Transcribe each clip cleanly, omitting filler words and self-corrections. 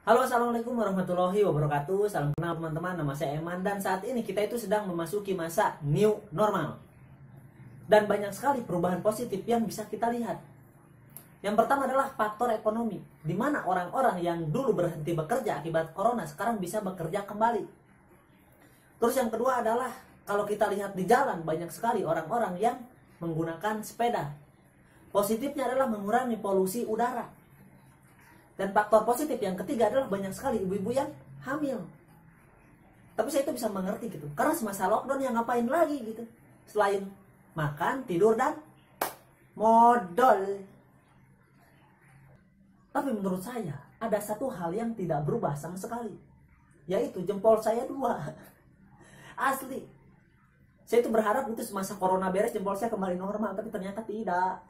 Halo, assalamualaikum warahmatullahi wabarakatuh. Salam kenal teman-teman, nama saya Eman. Dan saat ini kita itu sedang memasuki masa new normal. Dan banyak sekali perubahan positif yang bisa kita lihat. Yang pertama adalah faktor ekonomi, di mana orang-orang yang dulu berhenti bekerja akibat corona sekarang bisa bekerja kembali. Terus yang kedua adalah kalau kita lihat di jalan banyak sekali orang-orang yang menggunakan sepeda. Positifnya adalah mengurangi polusi udara. Dan faktor positif yang ketiga adalah banyak sekali ibu-ibu yang hamil. Tapi saya itu bisa mengerti gitu. Karena semasa lockdown yang ngapain lagi gitu. Selain makan, tidur, dan modal. Tapi menurut saya ada satu hal yang tidak berubah sama sekali. Yaitu jempol saya 2. Asli. Saya itu berharap itu semasa corona beres jempol saya kembali normal. Tapi ternyata tidak.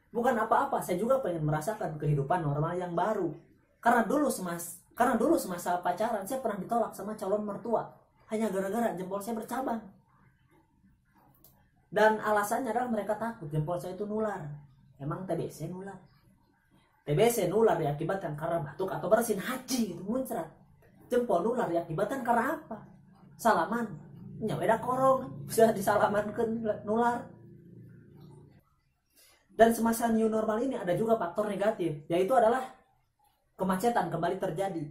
Bukan apa-apa, saya juga pengen merasakan kehidupan normal yang baru. Karena dulu semasa pacaran saya pernah ditolak sama calon mertua hanya gara-gara jempol saya bercabang. Dan alasannya adalah mereka takut jempol saya itu nular. Emang TBC nular? TBC nular diakibatkan karena batuk atau bersin haji itu muncrat. Jempol nular diakibatkan karena apa? Salaman, nyaweda korong bisa disalamankan nular. Dan semasa new normal ini ada juga faktor negatif, yaitu adalah kemacetan kembali terjadi.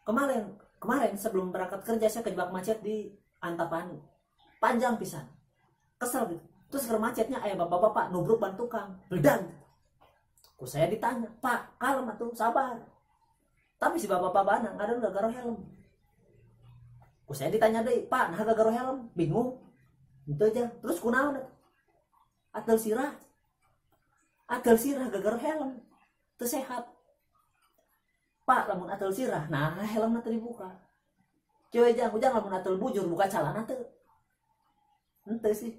Kemarin sebelum berangkat kerja saya kejebak macet di Antapani. Panjang pisan. Kesel gitu. Terus macetnya ayah bapak-bapak nubruk ban tukang, beledang. Ku saya ditanya, "Pak, kalem atuh, sabar." Tapi si bapak-bapak banang ada udah garo helm. Ku saya ditanya deh, "Pak, nah garo helm?" Bingung. Itu aja. Terus kunaon atuh? Atel sirah gagar helm itu sehat. Pak, lamun atel sirah nah helmnya tadi buka coy, jangan lamun atel bujur buka calana tuh ente sih.